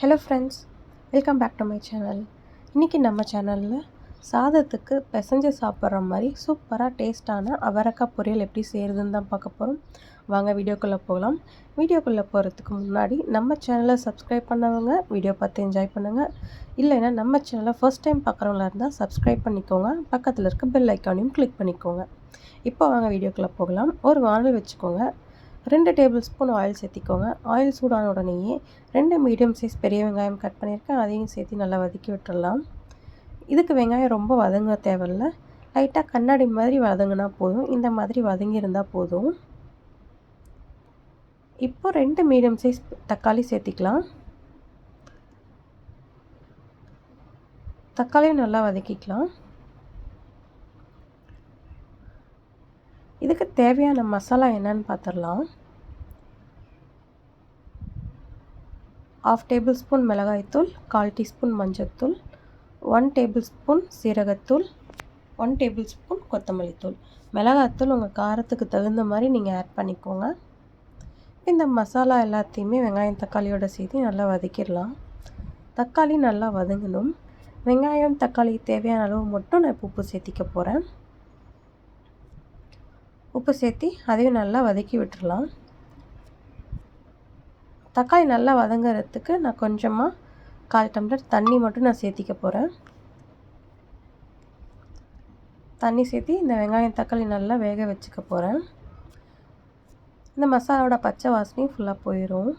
Hello friends, welcome back to my channel. இன்றைக்கி நம்ம சேனலில் சாதத்துக்கு பிசைஞ்சு சாப்பிட்ற மாதிரி சூப்பராக டேஸ்ட்டான அவரைக்காய் பொரியல் எப்படி செய்கிறதுன்னு தான் பார்க்க போகிறோம். வாங்க வீடியோக்குள்ளே போகலாம். வீடியோக்குள்ளே போகிறதுக்கு முன்னாடி நம்ம சேனலை சப்ஸ்கிரைப் பண்ணவங்க வீடியோ பார்த்து என்ஜாய் பண்ணுங்கள். இல்லைன்னா நம்ம சேனலை ஃபர்ஸ்ட் டைம் பார்க்குறவங்களா இருந்தால் சப்ஸ்கிரைப் பண்ணிக்கோங்க. பக்கத்தில் இருக்க பெல் ஐக்கானையும் கிளிக் பண்ணிக்கோங்க. இப்போ வாங்க வீடியோக்குள்ளே போகலாம். ஒரு வானல் வச்சுக்கோங்க. 2 டேபிள் ஸ்பூன் ஆயில் சேர்த்திக்கோங்க. ஆயில் சூடான உடனேயே 2 மீடியம் சைஸ் பெரிய வெங்காயம் கட் பண்ணியிருக்கேன். அதையும் சேர்த்து நல்லா வதக்கி விட்டுடலாம். இதுக்கு வெங்காயம் ரொம்ப வதங்க தேவையில்லை. லைட்டாக கண்ணாடி மாதிரி வதங்கினா போதும். இந்த மாதிரி வதங்கியிருந்தால் போதும். இப்போ 2 மீடியம் சைஸ் தக்காளி சேர்த்திக்கலாம். தக்காளியும் நல்லா வதக்கிக்கலாம். இதுக்கு தேவையான மசாலா என்னன்னு பார்த்துடலாம். 1/2 டேபிள் ஸ்பூன் மிளகாய்த்தூள், 1/4 டீஸ்பூன் மஞ்சள்தூள், 1 டேபிள் ஸ்பூன் சீரகத்தூள், 1 டேபிள் ஸ்பூன் கொத்தமல்லி தூள். மிளகாய்த்தூள் உங்கள் காரத்துக்கு தகுந்த மாதிரி நீங்கள் ஆட் பண்ணிக்கோங்க. இந்த மசாலா எல்லாத்தையுமே வெங்காயம் தக்காளியோட சேர்த்து நல்லா வதக்கிடலாம். தக்காளி நல்லா வதங்கணும். வெங்காயம் தக்காளி தேவையான அளவு மட்டும் நான் இப்போ உப்பு சேர்த்திக்க போகிறேன். உப்பு சேர்த்தி அதையும் நல்லா வதக்கி விட்டுடலாம். தக்காளி நல்லா வதங்கிறதுக்கு நான் கொஞ்சமாக 1/4 டம்ளர் தண்ணி மட்டும் நான் சேர்த்திக்க போகிறேன். தண்ணி சேர்த்தி இந்த வெங்காயம் தக்காளி நல்லா வேக வச்சுக்க போகிறேன். இந்த மசாலாவோட பச்சை வாசனையும் ஃபுல்லாக போயிடும்.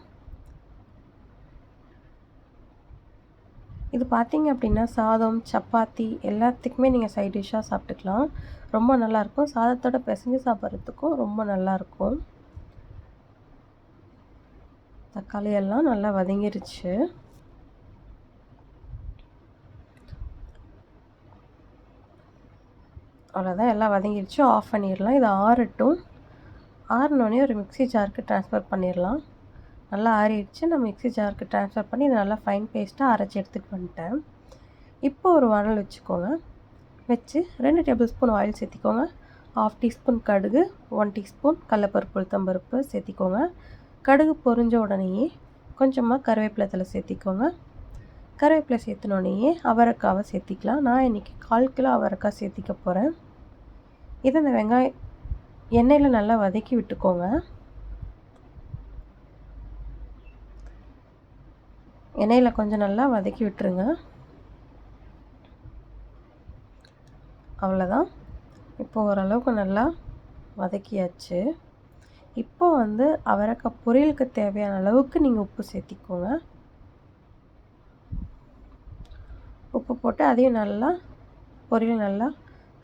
இது பார்த்திங்க அப்படின்னா சாதம், சப்பாத்தி எல்லாத்துக்குமே நீங்கள் சைட் டிஷ்ஷாக சாப்பிட்டுக்கலாம். ரொம்ப நல்லாயிருக்கும். சாதத்தோட பிசைஞ்சு சாப்பிட்றதுக்கும் ரொம்ப நல்லாயிருக்கும். தக்காளி எல்லாம் நல்லா வதங்கிருச்சு. அவ்வளோதான், எல்லாம் வதங்கிருச்சு. ஆஃப் பண்ணிடலாம். இது ஆறட்டும். ஆறினோடனே ஒரு மிக்ஸி ஜாருக்கு ட்ரான்ஸ்ஃபர் பண்ணிடலாம். நல்லா ஆறிடுச்சு. நான் மிக்ஸி ஜாருக்கு ட்ரான்ஸ்ஃபர் பண்ணி இதை நல்லா ஃபைன் பேஸ்ட்டாக அரைச்சி எடுத்துகிட்டு வந்துட்டேன். இப்போ ஒரு வானல் வச்சுக்கோங்க. வச்சு 2 டேபிள் ஸ்பூன் ஆயில் சேர்த்திக்கோங்க. 1/2 டீஸ்பூன் கடுகு, 1 டீஸ்பூன் கடலைப்பருப்பு உளுத்தம்பருப்பு சேர்த்திக்கோங்க. கடுகு பொரிஞ்ச உடனேயே கொஞ்சமாக கருவேப்பிலை தழை சேர்த்திக்கோங்க. கருவேப்பிலை சேர்த்துனோடனேயே அவரைக்காவை சேர்த்திக்கலாம். நான் இன்றைக்கி 1/4 கிலோ அவரைக்காய் சேர்த்திக்க போகிறேன். இதை இந்த வெங்காயம் எண்ணெயில் நல்லா வதக்கி விட்டுக்கோங்க. எண்ணெயில் கொஞ்சம் நல்லா வதக்கி விட்டுருங்க. அவ்வளோதான். இப்போ ஓரளவுக்கு நல்லா வதக்கியாச்சு. இப்போ அவரைக்காய் பொரியலுக்கு தேவையான அளவுக்கு நீங்கள் உப்பு சேர்த்திக்கோங்க. உப்பு போட்டு அதையும் நல்லா பொரியல் நல்லா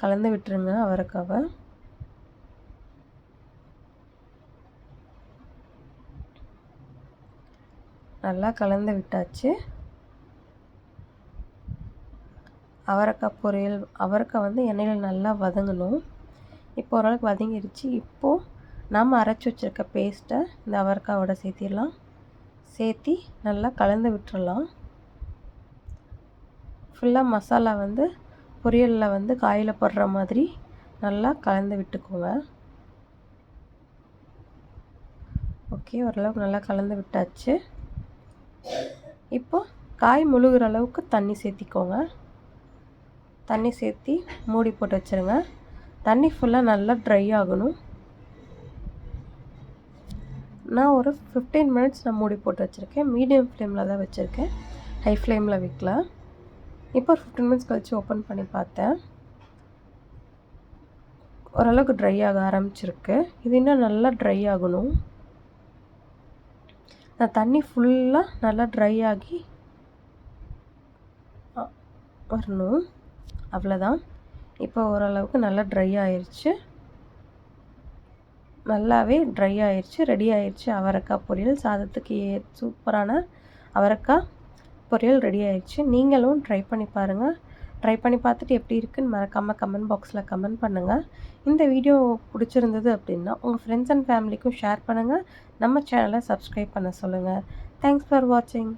கலந்து விட்டுருங்க. அவரைக்காவை நல்லா கலந்து விட்டாச்சு. அவரைக்காய் பொரியல், அவரைக்காய் எண்ணெயில் நல்லா வதங்கணும். இப்போ ஓரளவுக்கு வதங்கிடுச்சு. இப்போது நாம் அரைச்சி வச்சுருக்க பேஸ்ட்டை இந்த அவரைக்காயோட சேர்த்திடலாம். சேர்த்தி நல்லா கலந்து விட்டுறலாம். ஃபுல்லாக மசாலா பொரியலில் காயில் போடுற மாதிரி நல்லா கலந்து விட்டுக்கோங்க. ஓகே, ஓரளவுக்கு நல்லா கலந்து விட்டாச்சு. இப்போ காய் முழுகிற அளவுக்கு தண்ணி சேர்த்திக்கோங்க. தண்ணி சேர்த்தி மூடி போட்டு வச்சுருங்க. தண்ணி ஃபுல்லாக நல்லா ட்ரை ஆகணும். நான் ஒரு 15 மினிட்ஸ் நான் மூடி போட்டு வச்சுருக்கேன். மீடியம் ஃப்ளேமில் தான் வச்சுருக்கேன், ஹை ஃப்ளேமில் வைக்கல. இப்போ ஒரு 15 மினிட்ஸ் கழித்து ஓப்பன் பண்ணி பார்த்தேன். ஓரளவுக்கு ட்ரை ஆக ஆரம்பிச்சிருக்கு. இது இன்னும் நல்லா ட்ரை ஆகணும். தண்ணி ஃபுல்லாக நல்லா ட்ரை ஆகி வரணும். அவ்வளோதான். இப்போ ஓரளவுக்கு நல்லா ட்ரை ஆயிடுச்சு. நல்லாவே ட்ரை ஆயிடுச்சு. ரெடி ஆயிடுச்சு அவரைக்காய் பொரியல். சாதத்துக்கு சூப்பரான அவரைக்காய் பொரியல் ரெடி ஆயிடுச்சு. நீங்களும் ட்ரை பண்ணி பாருங்கள். ட்ரை பண்ணி பார்த்துட்டு எப்படி இருக்குன்னு மறக்காமல் கமெண்ட் பாக்ஸில் கமெண்ட் பண்ணுங்கள். இந்த வீடியோ பிடிச்சிருந்தது அப்படின்னா உங்கள் ஃப்ரெண்ட்ஸ் அண்ட் ஃபேமிலிக்கும் ஷேர் பண்ணுங்கள். நம்ம சேனலை சப்ஸ்கிரைப் பண்ண சொல்லுங்கள். தேங்க்ஸ் ஃபார் வாட்சிங்.